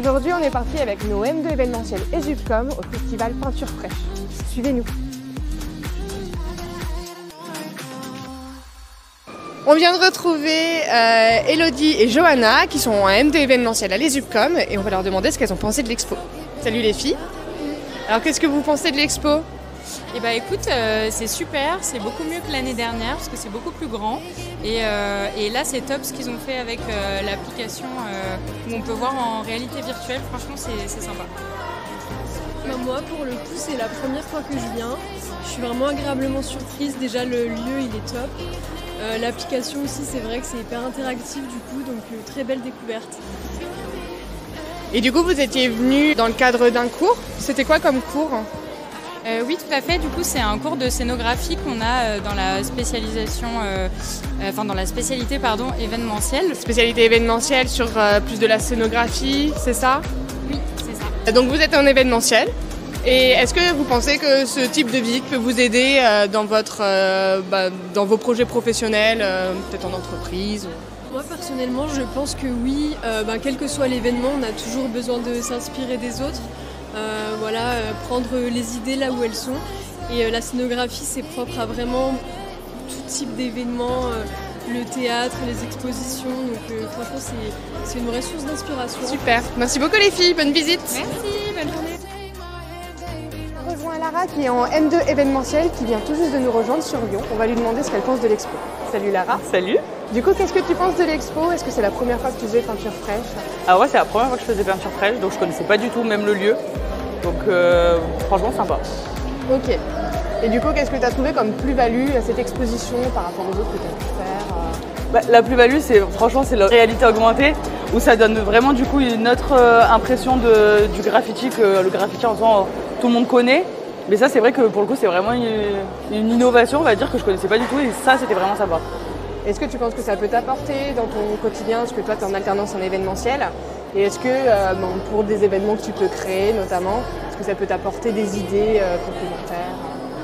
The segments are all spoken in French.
Aujourd'hui, on est parti avec nos M2 événementiels et Zupcom au festival Peinture Fraîche. Suivez-nous. On vient de retrouver Elodie et Johanna qui sont en M2 événementiel à l'Ezupcom et on va leur demander ce qu'elles ont pensé de l'expo. Salut les filles. Alors qu'est-ce que vous pensez de l'expo? Eh bah écoute, c'est super, c'est beaucoup mieux que l'année dernière parce que c'est beaucoup plus grand et là c'est top ce qu'ils ont fait avec l'application où on peut voir en réalité virtuelle, franchement c'est sympa. Moi pour le coup c'est la première fois que je viens, je suis vraiment agréablement surprise, déjà le lieu il est top, l'application aussi c'est vrai que c'est hyper interactif du coup donc très belle découverte. Et du coup vous étiez venus dans le cadre d'un cours, c'était quoi comme cours? Oui, tout à fait. Du coup, c'est un cours de scénographie qu'on a dans la spécialisation, dans la spécialité événementielle. Spécialité événementielle sur plus de la scénographie, c'est ça? Oui, c'est ça. Donc vous êtes en événementiel. Et est-ce que vous pensez que ce type de visite peut vous aider dans vos projets professionnels, peut-être en entreprise? Moi personnellement, je pense que oui. Quel que soit l'événement, on a toujours besoin de s'inspirer des autres. Prendre les idées là où elles sont. Et la scénographie, c'est propre à vraiment tout type d'événements, le théâtre, les expositions. Donc franchement, c'est une vraie source d'inspiration. Super, merci beaucoup les filles, bonne visite. Merci, bonne journée. On rejoint Lara qui est en M2 événementiel, qui vient tout juste de nous rejoindre sur Lyon. On va lui demander ce qu'elle pense de l'expo. Salut Lara. Salut. Du coup, qu'est-ce que tu penses de l'expo? Est-ce que c'est la première fois que tu faisais Peinture Fraîche? Ah ouais, c'est la première fois que je faisais Peinture Fraîche, donc je connaissais pas du tout même le lieu. Donc franchement sympa. Ok. Et du coup, qu'est-ce que tu as trouvé comme plus-value à cette exposition par rapport aux autres que tu as pu faire? La plus-value, c'est la réalité augmentée, où ça donne vraiment du coup une autre impression du graffiti que le graffiti en soi, tout le monde connaît. Mais ça, c'est vrai que pour le coup, c'est vraiment une innovation, on va dire, que je connaissais pas du tout, et ça, c'était vraiment sympa. Est-ce que tu penses que ça peut t'apporter dans ton quotidien, parce que toi, tu es en alternance en événementiel? Et est-ce que pour des événements que tu peux créer notamment, est-ce que ça peut t'apporter des idées complémentaires?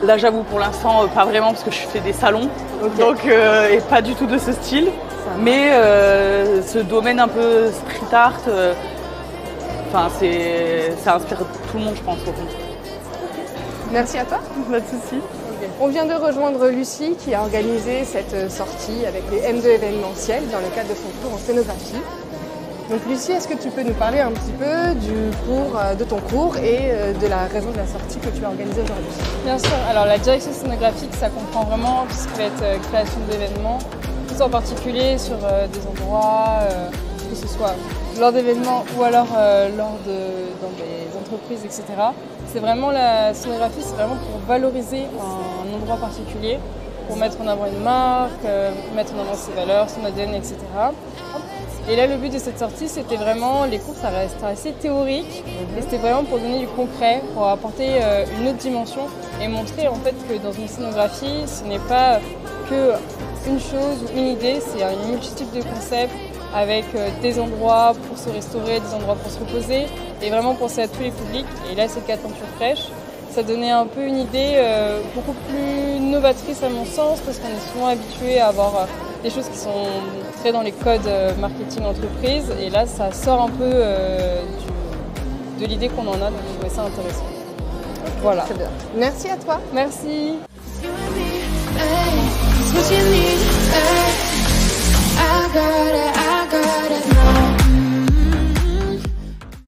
Là j'avoue pour l'instant pas vraiment parce que je fais des salons, Okay. donc, et pas du tout de ce style. Mais ce domaine un peu street art, ça inspire tout le monde je pense au fond. Merci à toi. Pas de soucis. On vient de rejoindre Lucie qui a organisé cette sortie avec les M2 événementiels dans le cadre de son cours en scénographie. Donc Lucie, est-ce que tu peux nous parler un petit peu de ton cours et de la raison de la sortie que tu as organisée aujourd'hui? Bien sûr, alors la direction scénographique, ça comprend vraiment tout ce qui va être création d'événements, tout en particulier sur des endroits, que ce soit lors d'événements ou alors dans des entreprises, etc. C'est vraiment la scénographie, c'est vraiment pour valoriser un endroit particulier, pour mettre en avant une marque, mettre en avant ses valeurs, son ADN, etc. Et là, le but de cette sortie, c'était vraiment, les cours, ça reste assez théorique, et c'était vraiment pour donner du concret, pour apporter une autre dimension et montrer en fait que dans une scénographie, ce n'est pas que une chose ou une idée, c'est une multitude de concepts avec des endroits pour se restaurer, des endroits pour se reposer, et vraiment penser à tous les publics. Et là, c'est le cas de Peinture Fraîche. Ça donnait un peu une idée beaucoup plus novatrice à mon sens, parce qu'on est souvent habitué à avoir des choses qui sont très dans les codes marketing entreprise, et là ça sort un peu de l'idée qu'on en a, donc je trouvais ça intéressant. Voilà. Très bien. Merci à toi. Merci.